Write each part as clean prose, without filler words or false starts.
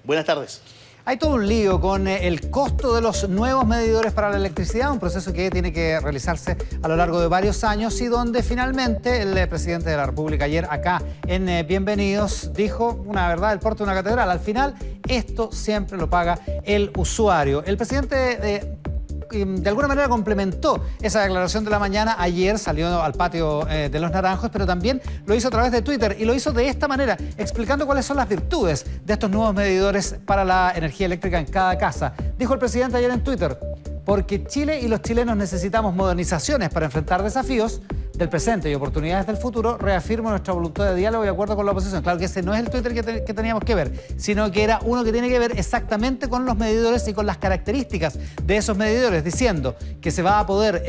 Buenas tardes. Hay todo un lío con el costo de los nuevos medidores para la electricidad, un proceso que tiene que realizarse a lo largo de varios años y donde finalmente el presidente de la República ayer acá en Bienvenidos dijo una verdad del porte de una catedral. Al final, esto siempre lo paga el usuario. El presidente de alguna manera complementó esa declaración de la mañana. Ayer salió al patio de Los Naranjos, pero también lo hizo a través de Twitter y lo hizo de esta manera, explicando cuáles son las virtudes de estos nuevos medidores para la energía eléctrica en cada casa. Dijo el presidente ayer en Twitter: porque Chile y los chilenos necesitamos modernizaciones para enfrentar desafíos del presente y oportunidades del futuro, reafirmo nuestra voluntad de diálogo y acuerdo con la oposición. Claro que ese no es el Twitter que teníamos que ver, sino que era uno que tiene que ver exactamente con los medidores y con las características de esos medidores, diciendo que se va a poder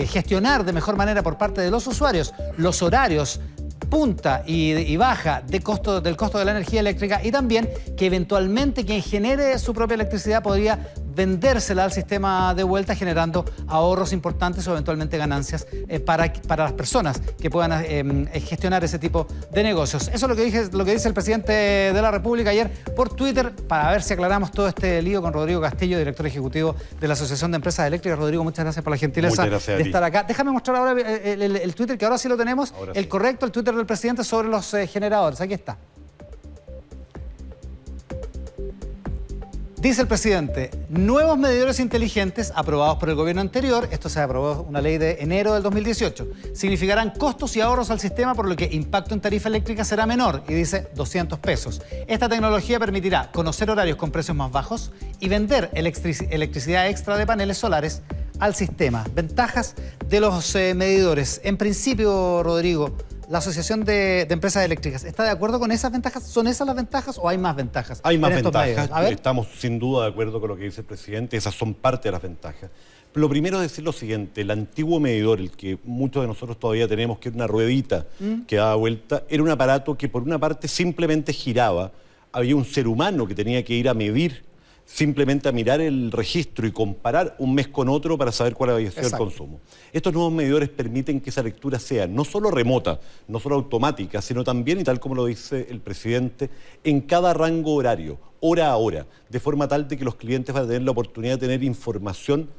gestionar de mejor manera por parte de los usuarios los horarios punta y baja del costo de la energía eléctrica, y también que eventualmente quien genere su propia electricidad podría vendérsela al sistema de vuelta, generando ahorros importantes o eventualmente ganancias para las personas que puedan gestionar ese tipo de negocios. Eso es lo que dice el presidente de la República ayer por Twitter, para ver si aclaramos todo este lío con Rodrigo Castillo, director ejecutivo de la Asociación de Empresas Eléctricas. Rodrigo, muchas gracias por la gentileza de estar acá. Déjame mostrar ahora el Twitter, que ahora sí lo tenemos, el correcto, el Twitter del presidente sobre los generadores. Aquí está. Dice el presidente: nuevos medidores inteligentes aprobados por el gobierno anterior, esto se aprobó una ley de enero del 2018, significarán costos y ahorros al sistema, por lo que impacto en tarifa eléctrica será menor, y dice 200 pesos. Esta tecnología permitirá conocer horarios con precios más bajos y vender electricidad extra de paneles solares al sistema. Ventajas de los medidores. En principio, Rodrigo, la Asociación de Empresas Eléctricas, ¿está de acuerdo con esas ventajas? ¿Son esas las ventajas o hay más ventajas? Hay más ventajas. Estamos sin duda de acuerdo con lo que dice el presidente. Esas son parte de las ventajas. Lo primero es decir lo siguiente: el antiguo medidor, el que muchos de nosotros todavía tenemos, que era una ruedita que daba vuelta, era un aparato que por una parte simplemente giraba. Había un ser humano que tenía que ir a medir, simplemente a mirar el registro y comparar un mes con otro para saber cuál había sido el consumo. Estos nuevos medidores permiten que esa lectura sea no solo remota, no solo automática, sino también, y tal como lo dice el presidente, en cada rango horario, hora a hora, de forma tal de que los clientes van a tener la oportunidad de tener información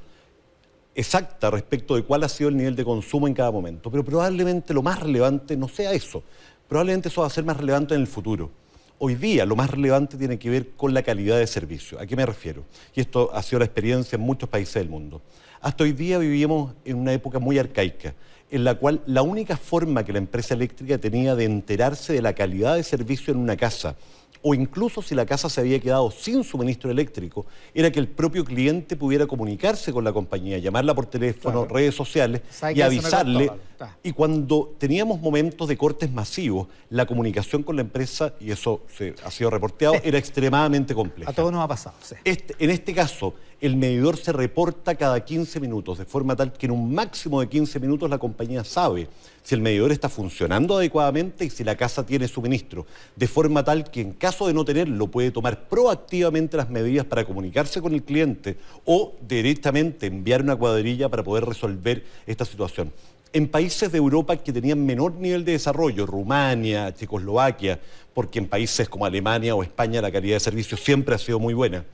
exacta respecto de cuál ha sido el nivel de consumo en cada momento. Pero probablemente lo más relevante no sea eso. Probablemente eso va a ser más relevante en el futuro. Hoy día lo más relevante tiene que ver con la calidad de servicio. ¿A qué me refiero? Y esto ha sido la experiencia en muchos países del mundo. Hasta hoy día vivíamos en una época muy arcaica, en la cual la única forma que la empresa eléctrica tenía de enterarse de la calidad de servicio en una casa, o incluso si la casa se había quedado sin suministro eléctrico, era que el propio cliente pudiera comunicarse con la compañía, llamarla por teléfono, redes sociales y avisarle. Y cuando teníamos momentos de cortes masivos, la comunicación con la empresa, y eso ha sido reporteado, era extremadamente compleja. A todos nos ha pasado. Sí. En este caso, el medidor se reporta cada 15 minutos, de forma tal que en un máximo de 15 minutos la compañía sabe si el medidor está funcionando adecuadamente y si la casa tiene suministro, de forma tal que en caso de no tenerlo puede tomar proactivamente las medidas para comunicarse con el cliente o directamente enviar una cuadrilla para poder resolver esta situación. En países de Europa que tenían menor nivel de desarrollo, Rumania, Checoslovaquia, porque en países como Alemania o España la calidad de servicio siempre ha sido muy buena,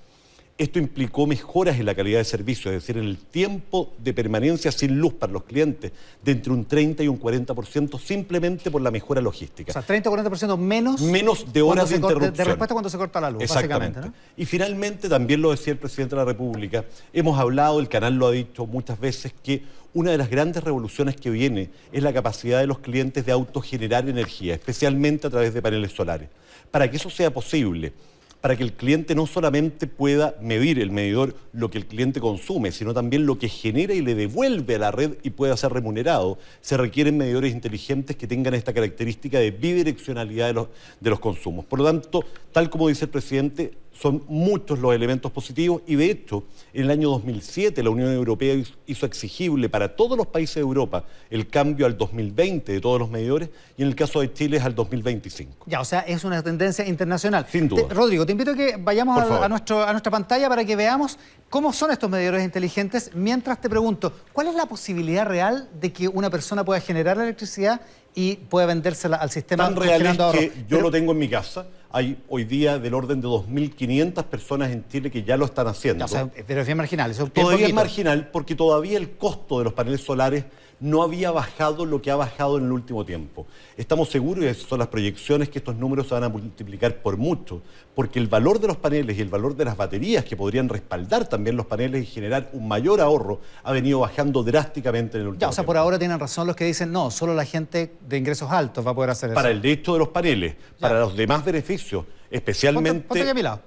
esto implicó mejoras en la calidad de servicio, es decir, en el tiempo de permanencia sin luz para los clientes, de entre un 30 y un 40%, simplemente por la mejora logística. O sea, 30 o 40% menos de horas de interrupción. De respuesta cuando se corta la luz, exactamente, básicamente, ¿no? Y finalmente, también lo decía el presidente de la República, hemos hablado, el canal lo ha dicho muchas veces, que una de las grandes revoluciones que viene es la capacidad de los clientes de autogenerar energía, especialmente a través de paneles solares. Para que eso sea posible, para que el cliente no solamente pueda medir el medidor lo que el cliente consume, sino también lo que genera y le devuelve a la red y pueda ser remunerado, se requieren medidores inteligentes que tengan esta característica de bidireccionalidad de los consumos. Por lo tanto, tal como dice el presidente, son muchos los elementos positivos y de hecho en el año 2007 la Unión Europea hizo exigible para todos los países de Europa el cambio al 2020 de todos los medidores y en el caso de Chile es al 2025. Ya, o sea, es una tendencia internacional. Sin duda. Rodrigo, te invito a que vayamos a nuestra pantalla para que veamos cómo son estos medidores inteligentes. Mientras te pregunto, ¿cuál es la posibilidad real de que una persona pueda generar la electricidad y pueda vendérsela al sistema? Tan real es que yo lo tengo en mi casa. Hay hoy día del orden de 2.500 personas en Chile que ya lo están haciendo. O sea, pero es bien marginal. Eso es bien Todavía es poquito. marginal porque todavía el costo de los paneles solares no había bajado lo que ha bajado en el último tiempo. Estamos seguros, y esas son las proyecciones, que estos números se van a multiplicar por mucho, porque el valor de los paneles y el valor de las baterías que podrían respaldar también los paneles y generar un mayor ahorro ha venido bajando drásticamente en el último Ya, o sea, tiempo. por ahora tienen razón los que dicen, no, solo la gente de ingresos altos va a poder hacer eso. Para el hecho de los paneles, para los demás beneficios, especialmente... Ponte aquí a mi lado.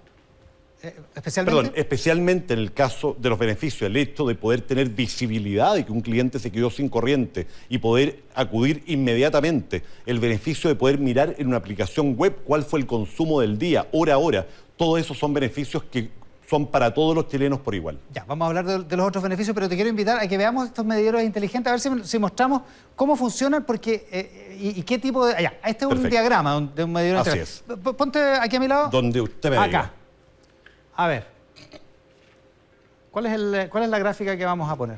Especialmente... Perdón, especialmente en el caso de los beneficios, el hecho de poder tener visibilidad de que un cliente se quedó sin corriente y poder acudir inmediatamente, el beneficio de poder mirar en una aplicación web cuál fue el consumo del día, hora a hora, todo eso son beneficios que son para todos los chilenos por igual. Ya, vamos a hablar de los otros beneficios, pero te quiero invitar a que veamos estos medidores inteligentes, a ver si mostramos cómo funcionan porque, y qué tipo de... Ya, este es un Perfecto. diagrama de un medidor Así inteligente. Ponte aquí a mi lado. Donde usted me Acá. diga. A ver. ¿Cuál es la gráfica que vamos a poner?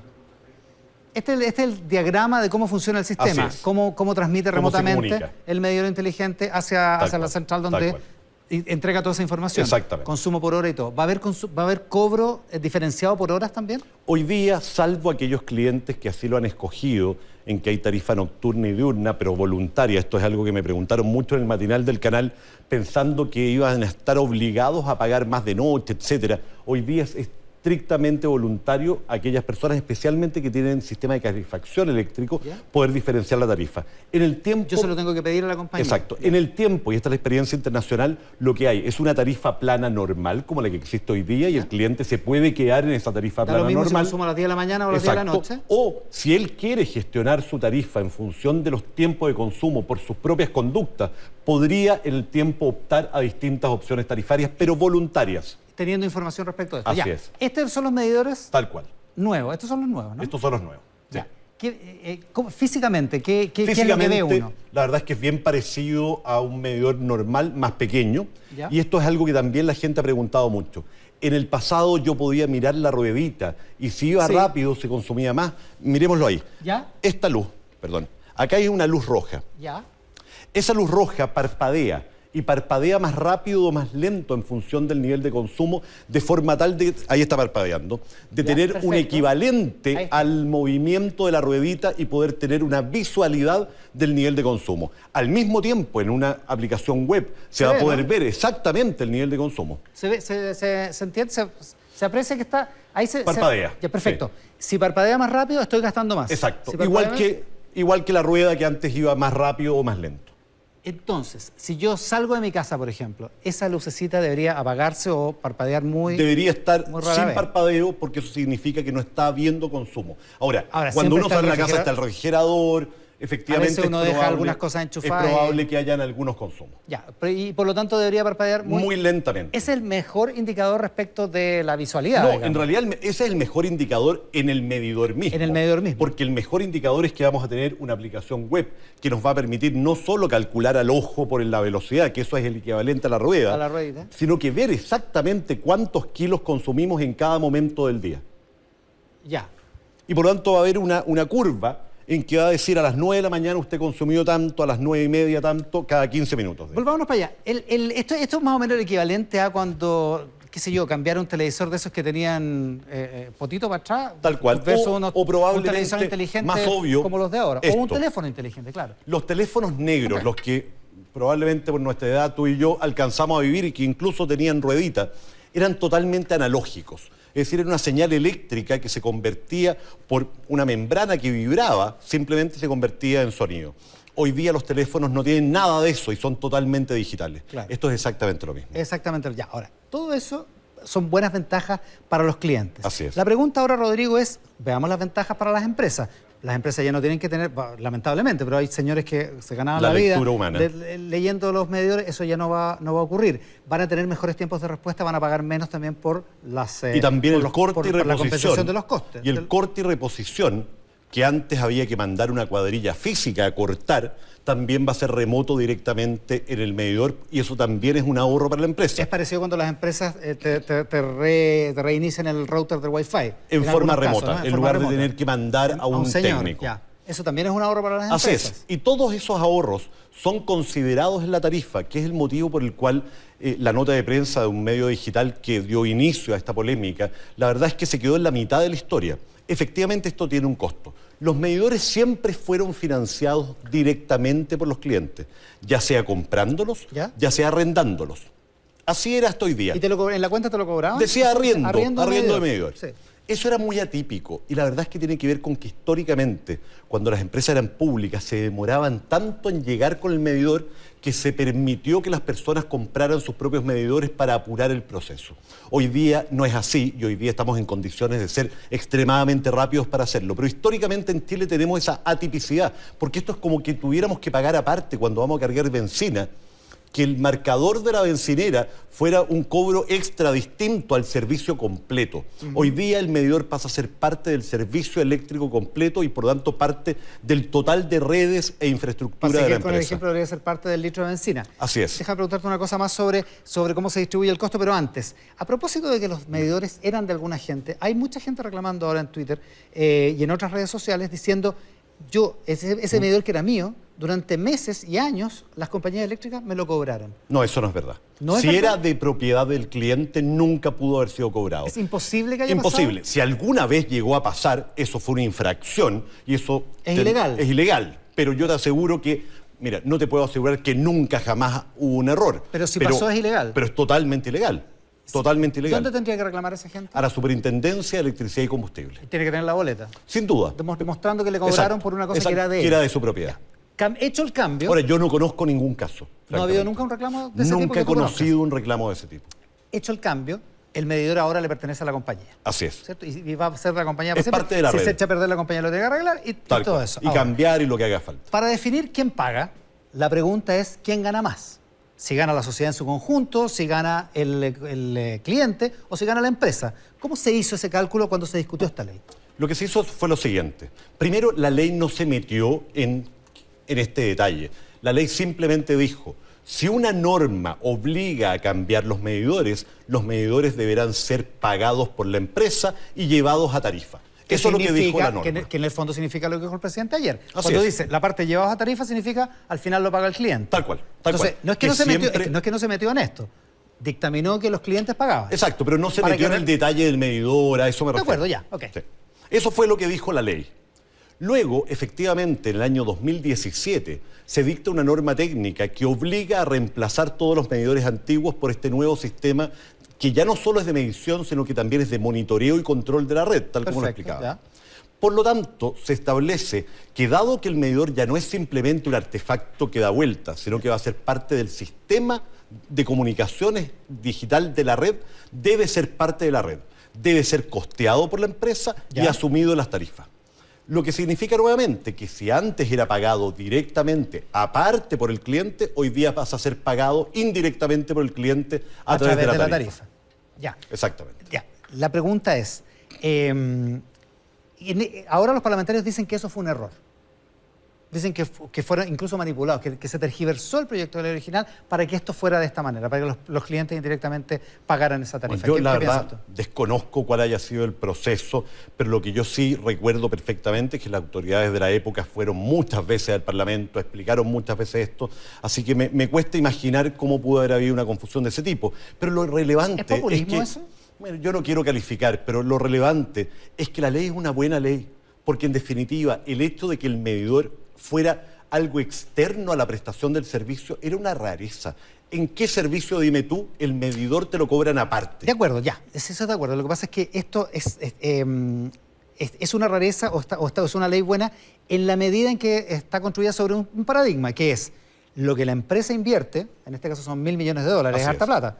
Este es el diagrama de cómo funciona el sistema, Así es. cómo transmite Cómo se remotamente comunica. el medidor inteligente hacia Tal la cual, central tal donde cual. entrega toda esa información. Exactamente. Consumo por hora y todo. ¿Va a haber cobro diferenciado por horas también? Hoy día, salvo aquellos clientes que así lo han escogido, en que hay tarifa nocturna y diurna, pero voluntaria, esto es algo que me preguntaron mucho en el matinal del canal, pensando que iban a estar obligados a pagar más de noche, etcétera. Hoy día es estrictamente voluntario a aquellas personas, especialmente que tienen sistema de calefacción eléctrico, ¿Ya? poder diferenciar la tarifa. En el tiempo... Yo se lo tengo que pedir a la compañía. Exacto. En el tiempo, y esta es la experiencia internacional, lo que hay es una tarifa plana normal, como la que existe hoy día, y el cliente se puede quedar en esa tarifa Da plana lo mismo normal. si consumo a las 10 de la mañana o a las 10 de la Exacto. noche. O si él quiere gestionar su tarifa en función de los tiempos de consumo por sus propias conductas, podría en el tiempo optar a distintas opciones tarifarias, pero voluntarias. Teniendo información respecto a esto. Así Ya. es. Estos son los medidores Tal cual. nuevos. Estos son los nuevos, ¿no? Estos son los nuevos. Sí. Ya. Físicamente, ¿qué es lo que ve Físicamente, uno? la verdad es que es bien parecido a un medidor normal, más pequeño. Ya. Y esto es algo que también la gente ha preguntado mucho. En el pasado yo podía mirar la ruedita y si iba Sí. rápido se consumía más. Miremoslo ahí. ¿Ya? Esta luz, perdón. Acá hay una luz roja. ¿Ya? Esa luz roja parpadea y parpadea más rápido o más lento en función del nivel de consumo, de forma tal de, ahí está parpadeando, de Ya, tener un perfecto. Ahí equivalente está. al movimiento de la ruedita y poder tener una visualidad del nivel de consumo. Al mismo tiempo, en una aplicación web, se va a ve, poder ¿no? ver exactamente el nivel de consumo. ¿Se entiende? ¿Se aprecia que está...? Ahí Parpadea, Ya, perfecto. Si parpadea más rápido, estoy gastando más. Exacto. Si parpadea Igual que la rueda que antes iba más rápido o más lento. Entonces, si yo salgo de mi casa, por ejemplo, esa lucecita debería apagarse o parpadear muy... Debería estar muy rara sin vez. parpadeo porque eso significa que no está habiendo consumo. Ahora Ahora, cuando siempre uno está sale el de la casa está el refrigerador, efectivamente A veces uno es deja probable- algunas cosas enchufadas Es y- probable que hayan algunos consumos. Ya, y por lo tanto debería parpadear Muy lentamente. Es el mejor indicador respecto de la visualidad. No, digamos. en realidad ese es el mejor indicador en el medidor mismo. En el medidor mismo. Porque el mejor indicador es que vamos a tener una aplicación web que nos va a permitir no solo calcular al ojo por la velocidad, que eso es el equivalente a la rueda, A la ruedita. sino que ver exactamente cuántos kilos consumimos en cada momento del día. Ya. Y por lo tanto va a haber una curva en que va a decir a las 9 de la mañana usted consumió tanto, a las 9:30 tanto, cada 15 minutos. Volvámonos para allá. Esto es más o menos el equivalente a cuando, qué sé yo, cambiar un televisor de esos que tenían potito para atrás. Tal cual. Versus O un probablemente televisor inteligente más obvio como los de ahora. O un esto. teléfono inteligente, claro. Los teléfonos negros, Ok. los que probablemente por nuestra edad tú y yo alcanzamos a vivir y que incluso tenían ruedita, eran totalmente analógicos. Es decir, era una señal eléctrica que se convertía por una membrana que vibraba, simplemente se convertía en sonido. Hoy día los teléfonos no tienen nada de eso y son totalmente digitales. Claro. Esto es exactamente lo mismo. Exactamente. Ya, ahora, todo eso son buenas ventajas para los clientes. Así es. La pregunta ahora, Rodrigo, es, veamos las ventajas para las empresas. Las empresas ya no tienen que tener, lamentablemente, pero hay señores que se ganaban La la vida lectura humana. leyendo los medidores, eso ya no va a ocurrir. Van a tener mejores tiempos de respuesta, van a pagar menos también por las... Y también por el los- corte por y la reposición. compensación de los costes. Y el corte y reposición, que antes había que mandar una cuadrilla física a cortar, también va a ser remoto directamente en el medidor y eso también es un ahorro para la empresa. Es parecido cuando las empresas te reinician el router del Wi-Fi. En forma algunos casos, remota, ¿no? en lugar de tener que mandar a un señor, técnico. ya. Eso también es un ahorro para las Así empresas. es. Y todos esos ahorros son considerados en la tarifa, que es el motivo por el cual la nota de prensa de un medio digital que dio inicio a esta polémica, la verdad es que se quedó en la mitad de la historia. Efectivamente, esto tiene un costo. Los medidores siempre fueron financiados directamente por los clientes, ya sea comprándolos, ya sea arrendándolos. Así era hasta hoy día. ¿Y en la cuenta te lo cobraban? Decía arriendo de medidor. Sí. Eso era muy atípico y la verdad es que tiene que ver con que históricamente, cuando las empresas eran públicas, se demoraban tanto en llegar con el medidor que se permitió que las personas compraran sus propios medidores para apurar el proceso. Hoy día no es así y hoy día estamos en condiciones de ser extremadamente rápidos para hacerlo. Pero históricamente en Chile tenemos esa atipicidad, porque esto es como que tuviéramos que pagar aparte cuando vamos a cargar benzina, que el marcador de la bencinera fuera un cobro extra distinto al servicio completo. Hoy día el medidor pasa a ser parte del servicio eléctrico completo y por lo tanto parte del total de redes e infraestructura de la empresa. Con el ejemplo debería ser parte del litro de benzina. Así es. Déjame preguntarte una cosa más sobre cómo se distribuye el costo, pero antes, a propósito de que los medidores eran de alguna gente, hay mucha gente reclamando ahora en Twitter y en otras redes sociales diciendo, ese medidor que era mío, durante meses y años las compañías eléctricas me lo cobraron. No, eso no es verdad. ¿No es si verdad? era de propiedad del cliente, nunca pudo haber sido cobrado. ¿Es imposible que haya Imposible. pasado? Si alguna vez llegó a pasar, eso fue una infracción y eso... Es ilegal. Es ilegal. Pero yo te aseguro que, mira, no te puedo asegurar que nunca jamás hubo un error. Pero si pasó es ilegal. Pero es totalmente ilegal. Totalmente ilegal. ¿Dónde tendría que reclamar esa gente? A la Superintendencia de Electricidad y Combustible. Tiene que tener la boleta. Sin duda. Demostrando que le cobraron Exacto. por una cosa Exacto. que era de él. Que era de su propiedad. Hecho el cambio, Ahora, yo no conozco ningún caso. ¿no ha habido nunca un reclamo de ese tipo? Nunca he que tú conozcas? conocido un reclamo de ese tipo. Hecho el cambio, el medidor ahora le pertenece a la compañía. Así es. ¿Cierto? Y va a ser la compañía Es parte de la si red. se echa a perder la compañía lo tiene que arreglar y Tal todo cual. eso. Y Ahora, cambiar y lo que haga falta. para definir quién paga, la pregunta es quién gana más. Si gana la sociedad en su conjunto, si gana el cliente o si gana la empresa. ¿Cómo se hizo ese cálculo cuando se discutió esta ley? Lo que se hizo fue lo siguiente. Primero, la ley no se metió en este detalle. La ley simplemente dijo, si una norma obliga a cambiar los medidores deberán ser pagados por la empresa y llevados a tarifa. Eso es lo que dijo la norma. Que en el fondo significa lo que dijo el presidente ayer. Así Cuando es. dice la parte llevados a tarifa significa al final lo paga el cliente. Tal cual. Entonces, no es que no se metió en esto. Dictaminó que los clientes pagaban. Exacto, pero no se Para metió que en el detalle del medidor, a eso me De refiero. acuerdo, ya, ok. Sí. Eso fue lo que dijo la ley. Luego, efectivamente, en el año 2017, se dicta una norma técnica que obliga a reemplazar todos los medidores antiguos por este nuevo sistema que ya no solo es de medición, sino que también es de monitoreo y control de la red, tal como lo Perfecto, explicaba. ya. Por lo tanto, se establece que dado que el medidor ya no es simplemente un artefacto que da vuelta, sino que va a ser parte del sistema de comunicaciones digital de la red, debe ser parte de la red. Debe ser costeado por la empresa y Ya. asumido en las tarifas. Lo que significa nuevamente que si antes era pagado directamente, aparte por el cliente, hoy día pasa a ser pagado indirectamente por el cliente a través de la tarifa. Ya. Exactamente. Ya. La pregunta es, ahora los parlamentarios dicen que eso fue un error. Dicen que fueron incluso manipulados, que se tergiversó el proyecto de ley original para que esto fuera de esta manera, para que los clientes indirectamente pagaran esa tarifa. Bueno, yo la ¿Qué piensas verdad tú? desconozco cuál haya sido el proceso, pero lo que yo sí recuerdo perfectamente es que las autoridades de la época fueron muchas veces al Parlamento, explicaron muchas veces esto, así que me cuesta imaginar cómo pudo haber habido una confusión de ese tipo. Pero lo relevante ¿Es populismo que, eso? bueno, yo no quiero calificar, pero lo relevante es que la ley es una buena ley, porque en definitiva el hecho de que el medidor fuera algo externo a la prestación del servicio era una rareza. ¿En qué servicio, dime tú, el medidor te lo cobran aparte? De acuerdo, ya, eso de acuerdo. Lo que pasa es que esto es una rareza o es una ley buena en la medida en que está construida sobre un paradigma, que es lo que la empresa invierte, en este caso son $1.000 millones, Así es harta es. plata,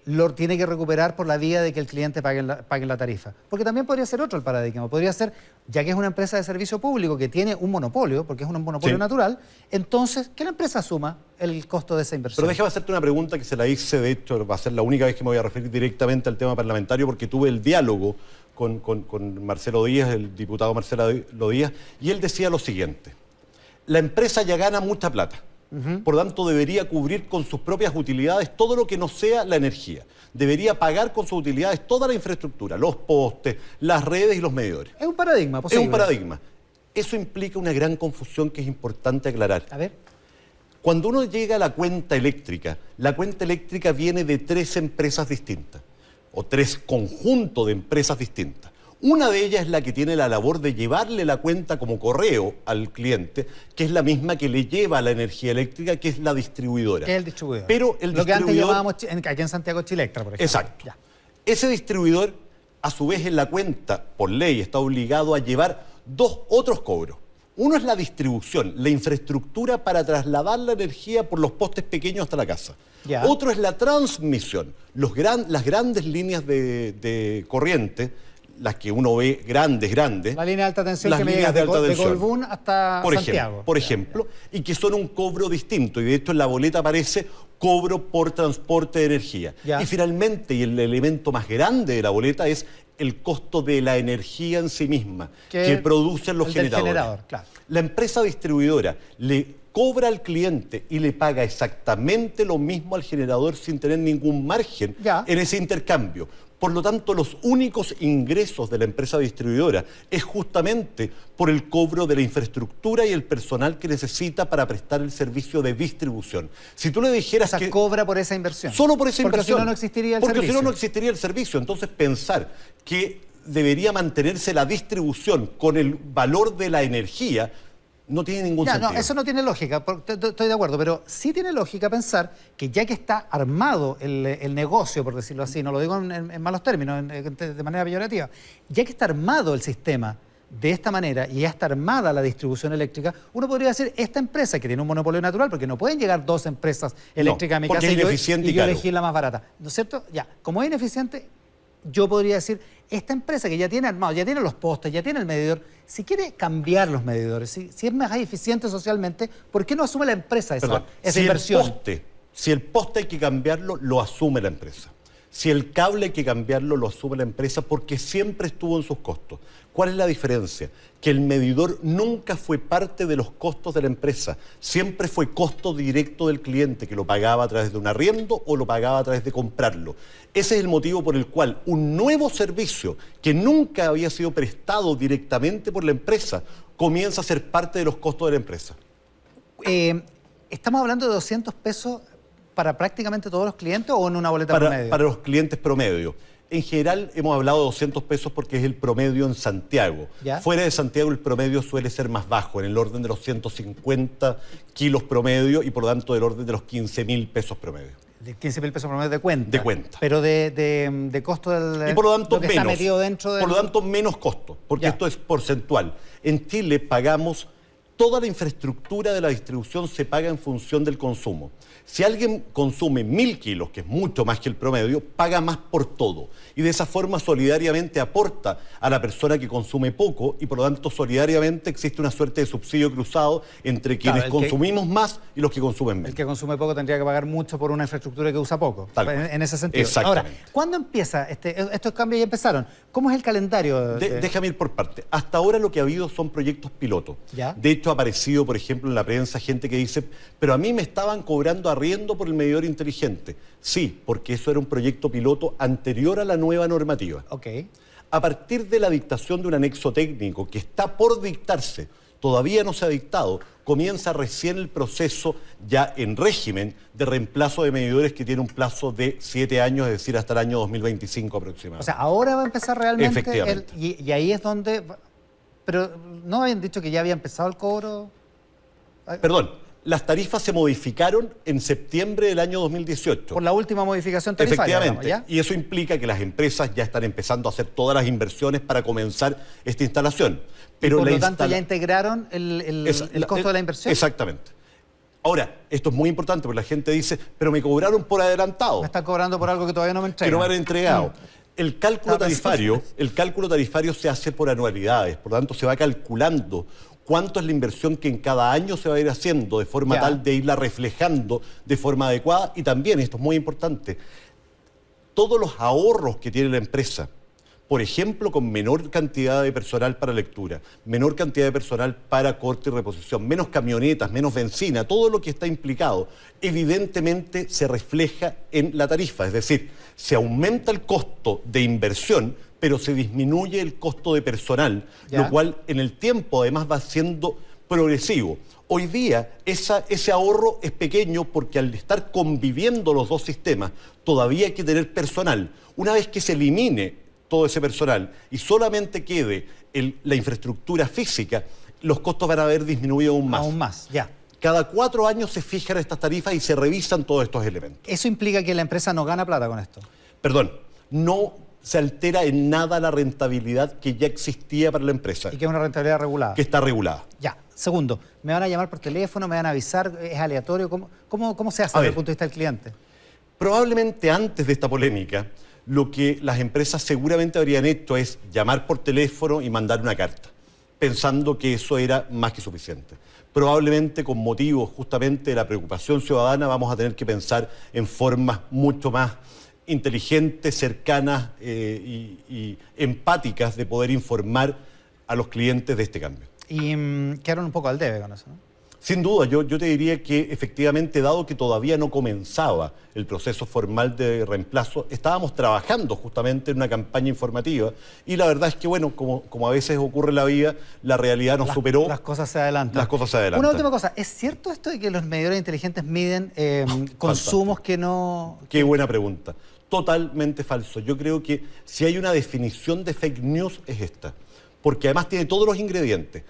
lo tiene que recuperar por la vía de que el cliente pague la tarifa. Porque también podría ser otro el paradigma, podría ser, ya que es una empresa de servicio público que tiene un monopolio, porque es un monopolio Sí. natural, entonces que la empresa asuma el costo de esa inversión. Pero déjame hacerte una pregunta que se la hice, de hecho, va a ser la única vez que me voy a referir directamente al tema parlamentario, porque tuve el diálogo con Marcelo Díaz, el diputado Marcelo Díaz, y él decía lo siguiente: la empresa ya gana mucha plata, por lo tanto debería cubrir con sus propias utilidades todo lo que no sea la energía. Debería pagar con sus utilidades toda la infraestructura, los postes, las redes y los medidores. Es un paradigma posible. Es un paradigma. Eso implica una gran confusión que es importante aclarar. A ver. Cuando uno llega a la cuenta eléctrica viene de 3 empresas distintas, o 3 conjuntos de empresas distintas. Una de ellas es la que tiene la labor de llevarle la cuenta como correo al cliente, que es la misma que le lleva la energía eléctrica, que es la distribuidora. ¿Qué es el distribuidor? Pero el Lo que antes distribuidor... llamábamos aquí en Santiago Chilectra, por ejemplo. Exacto. Ya. Ese distribuidor, a su vez, en la cuenta, por ley, está obligado a llevar 2 otros cobros. Uno es la distribución, la infraestructura para trasladar la energía por los postes pequeños hasta la casa. Ya. Otro es la transmisión, las grandes líneas de corriente, las que uno ve grandes. La línea de alta tensión las que me líneas llega de alta de tensión. Colbún hasta Santiago. Por ejemplo, y que son un cobro distinto. Y de hecho en la boleta aparece cobro por transporte de energía. Ya. Y finalmente, y el elemento más grande de la boleta es el costo de la energía en sí misma, que producen los generadores. Generador, claro. La empresa distribuidora le cobra al cliente y le paga exactamente lo mismo al generador sin tener ningún margen en ese intercambio. Por lo tanto, los únicos ingresos de la empresa distribuidora es justamente por el cobro de la infraestructura y el personal que necesita para prestar el servicio de distribución. Si tú le dijeras que cobra por esa inversión. Solo por esa inversión. Porque si no, no existiría el servicio. servicio. Porque si no, no existiría el servicio. Entonces, pensar que debería mantenerse la distribución con el valor de la energía no tiene ningún sentido. No, eso no tiene lógica, estoy de acuerdo, pero sí tiene lógica pensar que ya que está armado el negocio, por decirlo así, no lo digo en malos términos, de manera peyorativa, ya que está armado el sistema de esta manera y ya está armada la distribución eléctrica, uno podría decir, esta empresa que tiene un monopolio natural, porque no pueden llegar 2 empresas eléctricas a mi casa y yo elegir la más barata, ¿no es cierto? Ya, como es ineficiente, yo podría decir, esta empresa que ya tiene armado, ya tiene los postes, ya tiene el medidor, si quiere cambiar los medidores, si es más eficiente socialmente, ¿por qué no asume la empresa esa inversión? Si el poste hay que cambiarlo, lo asume la empresa. Si el cable hay que cambiarlo, lo asume la empresa porque siempre estuvo en sus costos. ¿Cuál es la diferencia? Que el medidor nunca fue parte de los costos de la empresa. Siempre fue costo directo del cliente, que lo pagaba a través de un arriendo o lo pagaba a través de comprarlo. Ese es el motivo por el cual un nuevo servicio que nunca había sido prestado directamente por la empresa comienza a ser parte de los costos de la empresa. ¿Estamos hablando de 200 pesos para prácticamente todos los clientes o en una boleta promedio? Para los clientes promedio. En general hemos hablado de 200 pesos porque es el promedio en Santiago. ¿Ya? Fuera de Santiago el promedio suele ser más bajo, en el orden de los 150 kilos promedio y por lo tanto del orden de los 15.000 pesos promedio. De 15.000 pesos promedio de cuenta. De cuenta. Pero de costo del... Y por lo tanto que está metido dentro del... Por lo tanto menos costo, porque esto es porcentual. En Chile pagamos... Toda la infraestructura de la distribución se paga en función del consumo. Si alguien consume 1.000 kilos, que es mucho más que el promedio, paga más por todo. Y de esa forma solidariamente aporta a la persona que consume poco y por lo tanto solidariamente existe una suerte de subsidio cruzado entre quienes consumimos más y los que consumen menos. El que consume poco tendría que pagar mucho por una infraestructura que usa poco. En ese sentido. Exactamente. Ahora, ¿cuándo empieza? Estos cambios ya empezaron. ¿Cómo es el calendario? Déjame ir por parte. Hasta ahora lo que ha habido son proyectos piloto. ¿Ya? De hecho, ha aparecido, por ejemplo, en la prensa gente que dice, pero a mí me estaban cobrando arriendo por el medidor inteligente. Sí, porque eso era un proyecto piloto anterior a la nueva normativa. Ok. A partir de la dictación de un anexo técnico que está por dictarse, todavía no se ha dictado, comienza recién el proceso ya en régimen de reemplazo de medidores que tiene un plazo de 7 años, es decir, hasta el año 2025 aproximadamente. O sea, ahora va a empezar realmente... Efectivamente. Y ahí es donde... Pero, ¿no habían dicho que ya había empezado el cobro? Perdón, las tarifas se modificaron en septiembre del año 2018. Por la última modificación tarifaria. Efectivamente. Digamos, ¿ya? Y eso implica que las empresas ya están empezando a hacer todas las inversiones para comenzar esta instalación. Pero por lo tanto, ya integraron el costo de la inversión. Exactamente. Ahora, esto es muy importante porque la gente dice, pero me cobraron por adelantado. Me están cobrando por algo que todavía no me entregan. Que no me han entregado. El cálculo tarifario se hace por anualidades, por lo tanto se va calculando cuánto es la inversión que en cada año se va a ir haciendo de forma tal de irla reflejando de forma adecuada y también, esto es muy importante, todos los ahorros que tiene la empresa Por ejemplo, con menor cantidad de personal para lectura, menor cantidad de personal para corte y reposición, menos camionetas, menos benzina, todo lo que está implicado, evidentemente se refleja en la tarifa. Es decir, se aumenta el costo de inversión, pero se disminuye el costo de personal, lo cual en el tiempo además va siendo progresivo. Hoy día ese ahorro es pequeño porque al estar conviviendo los dos sistemas, todavía hay que tener personal. Una vez que se elimine todo ese personal y solamente quede la infraestructura física, los costos van a haber disminuido aún más. Aún más, ya. Cada 4 años se fijan estas tarifas y se revisan todos estos elementos. ¿Eso implica que la empresa no gana plata con esto? Perdón, no se altera en nada la rentabilidad que ya existía para la empresa. Y que es una rentabilidad regulada. Que está regulada. Ya. Segundo, ¿me van a llamar por teléfono? ¿Me van a avisar? ¿Es aleatorio? ¿Cómo se hace desde el punto de vista del cliente? Probablemente antes de esta polémica, lo que las empresas seguramente habrían hecho es llamar por teléfono y mandar una carta, pensando que eso era más que suficiente. Probablemente con motivo justamente de la preocupación ciudadana vamos a tener que pensar en formas mucho más inteligentes, cercanas y empáticas de poder informar a los clientes de este cambio. Y quedaron un poco al debe con eso, ¿no? Sin duda, yo te diría que efectivamente, dado que todavía no comenzaba el proceso formal de reemplazo, estábamos trabajando justamente en una campaña informativa y la verdad es que, bueno, como a veces ocurre en la vida, la realidad nos superó. Las cosas se adelantan. Las cosas se adelantan. Una última cosa, ¿es cierto esto de que los medidores inteligentes miden consumos que no...? Qué buena pregunta. Totalmente falso. Yo creo que si hay una definición de fake news es esta, porque además tiene todos los ingredientes.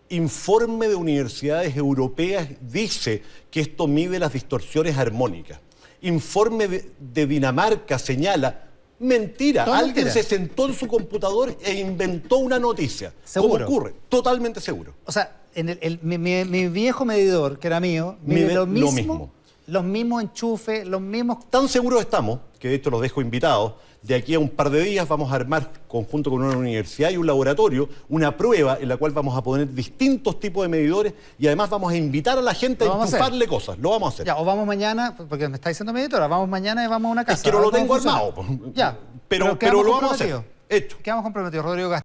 Informe de universidades europeas dice que esto mide las distorsiones armónicas. Informe de Dinamarca señala, mentira, alguien se sentó en su computador e inventó una noticia. ¿Seguro? ¿Cómo ocurre? Totalmente seguro. O sea, mi viejo medidor, que era mío, mide lo mismo, los mismos enchufes, los mismos... Tan seguros estamos, que de hecho los dejo invitados, de aquí a un par de días vamos a armar, conjunto con una universidad y un laboratorio, una prueba en la cual vamos a poner distintos tipos de medidores y además vamos a invitar a la gente a enchufarle cosas. Lo vamos a hacer. Ya, o vamos mañana, porque me está diciendo meditora, vamos mañana y vamos a una casa. Es que no lo tengo armado. Ya, pero lo vamos a hacer. Hecho. Quedamos comprometidos, Rodrigo Castro.